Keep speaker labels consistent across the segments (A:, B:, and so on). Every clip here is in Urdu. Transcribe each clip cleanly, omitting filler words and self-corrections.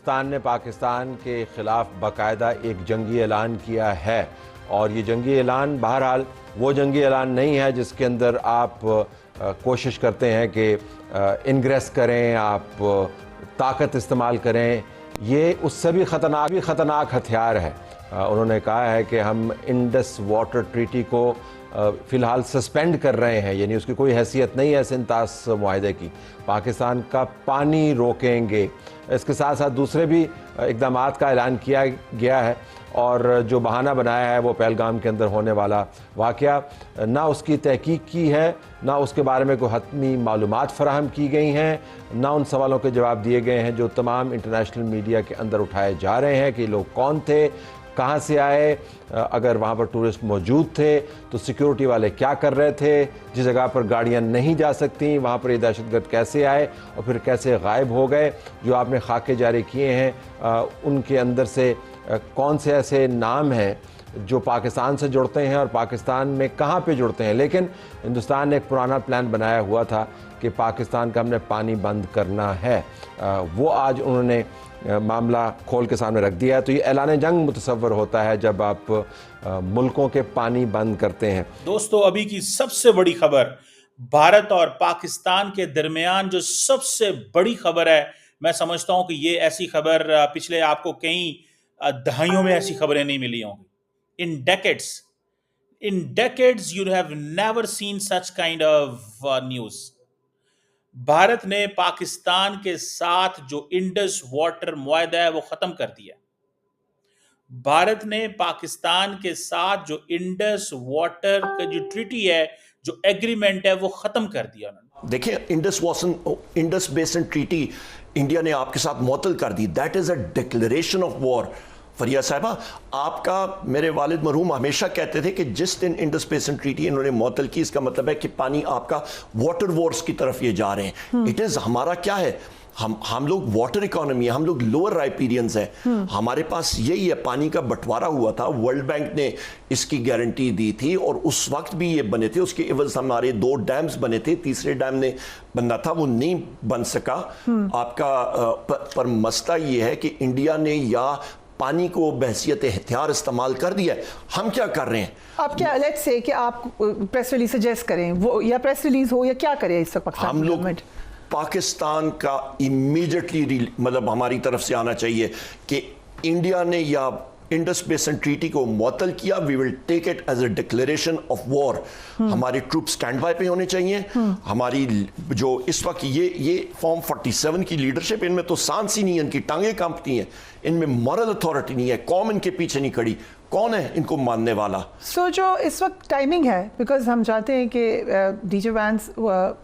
A: ہندوستان نے پاکستان کے خلاف باقاعدہ ایک جنگی اعلان کیا ہے، اور یہ جنگی اعلان بہرحال وہ جنگی اعلان نہیں ہے جس کے اندر آپ کوشش کرتے ہیں کہ انگریس کریں، آپ طاقت استعمال کریں۔ یہ اس سے بھی خطرناک ہتھیار ہے۔ انہوں نے کہا ہے کہ ہم انڈس واٹر ٹریٹی کو فی الحال سسپینڈ کر رہے ہیں، یعنی اس کی کوئی حیثیت نہیں ہے سنتاس معاہدے کی، پاکستان کا پانی روکیں گے۔ اس کے ساتھ ساتھ دوسرے بھی اقدامات کا اعلان کیا گیا ہے، اور جو بہانہ بنایا ہے وہ پہلگام کے اندر ہونے والا واقعہ، نہ اس کی تحقیق کی ہے، نہ اس کے بارے میں کوئی حتمی معلومات فراہم کی گئی ہیں، نہ ان سوالوں کے جواب دیے گئے ہیں جو تمام انٹرنیشنل میڈیا کے اندر اٹھائے جا رہے ہیں کہ لوگ کون تھے، کہاں سے آئے، اگر وہاں پر ٹورسٹ موجود تھے تو سیکیورٹی والے کیا کر رہے تھے، جس جگہ پر گاڑیاں نہیں جا سکتیں وہاں پر یہ دہشت گرد کیسے آئے اور پھر کیسے غائب ہو گئے۔ جو آپ نے خاکے جاری کیے ہیں ان کے اندر سے کون سے ایسے نام ہیں جو پاکستان سے جڑتے ہیں اور پاکستان میں کہاں پہ جڑتے ہیں۔ لیکن ہندوستان نے ایک پرانا پلان بنایا ہوا تھا کہ پاکستان کا ہم نے پانی بند کرنا ہے، وہ آج انہوں نے معاملہ کھول کے سامنے رکھ دیا ہے۔ تو یہ اعلان جنگ متصور ہوتا ہے جب آپ ملکوں کے پانی بند کرتے ہیں۔
B: دوستو، ابھی کی سب سے بڑی خبر، بھارت اور پاکستان کے درمیان جو سب سے بڑی خبر ہے، میں سمجھتا ہوں کہ یہ ایسی خبر پچھلے آپ کو کئی دہائیوں میں ایسی خبریں نہیں ملی ہوں گی۔ In decades you have never seen such kind of news۔ Bharat نے پاکستان کے ساتھ جو انڈس واٹر معاہدہ ہے وہ ختم کر دیا۔ بھارت نے پاکستان کے ساتھ جو انڈس واٹر کا جو ٹریٹی ہے، جو ایگریمنٹ ہے، وہ ختم کر دیا انہوں نے۔
C: دیکھیں، انڈس بیسن ٹریٹی انڈیا نے آپ کے ساتھ معطل کر دی۔ That is a declaration of war. Fareeha صاحبہ، آپ کا میرے والد مرحوم ہمیشہ کہتے تھے کہ جس دن انڈس بیسن ٹریٹی انہوں نے معطل کی، اس کا مطلب ہے کہ پانی آپ کا واٹر وارز کی طرف یہ جا رہے ہیں۔ اٹ از ہمارا کیا ہے، ہم لوگ واٹر اکانومی ہیں، ہم لوگ لوور رائپیرینز ہیں، ہمارے پاس یہی ہے، پانی کا بٹوارا ہوا تھا، ورلڈ بینک نے اس کی گارنٹی دی تھی اور اس وقت بھی یہ بنے تھے، اس کے عوض ہمارے 2 ڈیمز بنے تھے، تیسرے ڈیم نے بننا تھا، وہ نہیں بن سکا آپ کا۔ پر مسئلہ یہ ہے کہ انڈیا نے یا پانی کو بحثیت ہتھیار استعمال کر دیا ہے۔ ہم کیا کر رہے ہیں؟
D: آپ کیا لیٹ سے کہ آپ پریس ریلیز سجیسٹ کریں، وہ یا پریس ریلیز ہو یا کیا کریں اس وقت پاکستان
C: ہم لوگ
D: گورنمنٹ؟
C: پاکستان کا امیڈیٹلی مطلب ہماری طرف سے آنا چاہیے کہ انڈیا نے یا انڈس بیسن ٹریٹی کو معطل کیا، we will take it as a declaration of war. ہمارے ٹروپ سٹینڈ بائی پہ ہونے چاہیے۔ ہماری جو اس وقت یہ فارم 47 کی لیڈرشپ، ان میں تو سانس ہی نہیں ہے، ان کی ٹانگیں کانپتی ہیں، ان میں مورل اتھارٹی نہیں ہے، قوم ان کے پیچھے نہیں کھڑی، کون ہے ان کو ماننے والا؟
D: سو جو اس وقت ٹائمنگ ہے، بیکاز ہم چاہتے ہیں کہ ڈی جے وینس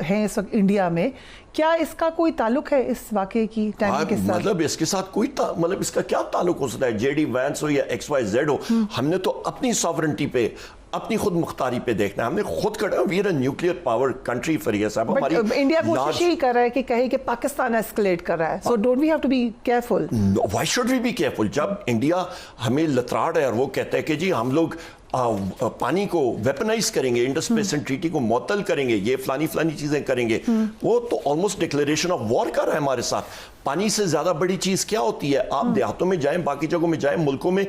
D: ہیں اس وقت انڈیا میں، کیا اس کا کوئی تعلق ہے اس واقعے کی ٹائمنگ کے ساتھ؟
C: مطلب اس کے ساتھ کوئی مطلب اس کا کیا تعلق ہو سکتا ہے؟ جے ڈی وینس ہو یا ایکس وائی زیڈ ہو، ہم نے تو اپنی ساورنٹی پہ، اپنی خود مختاری پہ دیکھنا ہے، ہم نے خود کرنا۔ We are a nuclear power country Fareeha صاحب۔ ہماری
D: انڈیا کوشش یہی کر رہا ہے کہ کہے کہ پاکستان ایسکلیٹ کر رہا ہے، so don't we have to be careful?
C: Why should we be careful? جب انڈیا ہمیں لتراڑ ہے اور وہ کہتا ہے کہ جی ہم لوگ پانی کو ویپنائز کریں گے، انڈس بیسن ٹریٹی کو معطل کریں گے، یہ فلانی چیزیں کریں گے، وہ تو آلموسٹ ڈکلیریشن آف وار کر رہا ہے ہمارے ساتھ۔ پانی سے زیادہ بڑی چیز کیا ہوتی ہے؟ آپ دیہاتوں میں جائیں، باقی جگہوں میں جائیں، ملکوں میں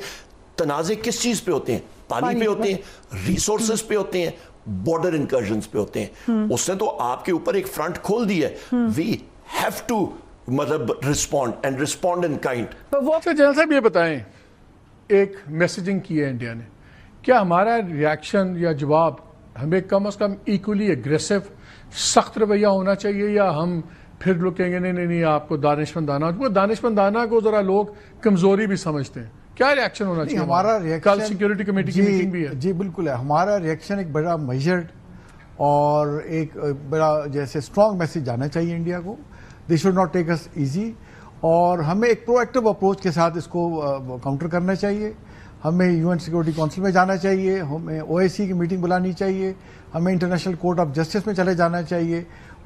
C: تنازع کس چیز پہ ہوتے ہیں؟ پانی پہ ہوتے ہیں، ریسورسز پہ ہوتے ہیں، بارڈر انکرجنز پہ ہوتے ہیں۔ اس نے تو آپ کے اوپر ایک فرنٹ کھول دی ہے۔ وی ہیو ٹو مطلب respond and respond in kind.
E: General صاحب یہ بتائیں، ایک میسیجنگ کی ہے انڈیا نے، کیا ہمارا ریاکشن یا جواب ہمیں کم از کم ایکولی اگریسو سخت رویہ ہونا چاہیے، یا ہم پھر لوگ کہیں گے نہیں آپ کو دانشمندانہ کو ذرا لوگ کمزوری بھی سمجھتے ہیں؟ کیا ریاکشن ہونا چاہیے
F: ہمارا ریاکشن؟
E: کل سیکیورٹی کمیٹی کی میٹنگ بھی ہے۔
F: جی بالکل ہے، ہمارا ریاکشن ایک بڑا میجرڈ اور ایک بڑا جیسے اسٹرانگ میسیج جانا چاہیے انڈیا کو، they should not take us easy, اور ہمیں ایک پرو ایکٹیو اپروچ کے ساتھ اس کو کاؤنٹر کرنا چاہیے۔ ہمیں یو این سیکورٹی کونسل میں جانا چاہیے، ہمیں او اے سی کی میٹنگ بلانی چاہیے، ہمیں انٹرنیشنل کورٹ آف جسٹس میں چلے جانا چاہیے،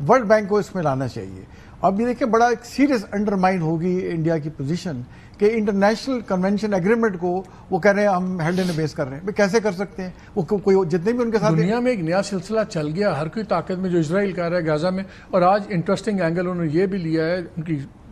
F: ورلڈ بینک کو اس میں لانا چاہیے۔ اب یہ دیکھیں، بڑا ایک سیریس انڈرمائن ہوگی انڈیا کی پوزیشن کہ انٹرنیشنل کنونشن ایگریمنٹ کو وہ کہہ رہے ہیں ہم ہیلڈ ان بیس کر رہے ہیں۔ کیسے کر سکتے ہیں؟ وہ کوئی جتنے بھی ان کے ساتھ
E: دنیا میں ایک نیا سلسلہ چل گیا، ہر کوئی طاقت میں جو اسرائیل کر رہا ہے غزہ میں، اور آج انٹرسٹنگ اینگل انہوں نے یہ بھی لیا ہے، ان کی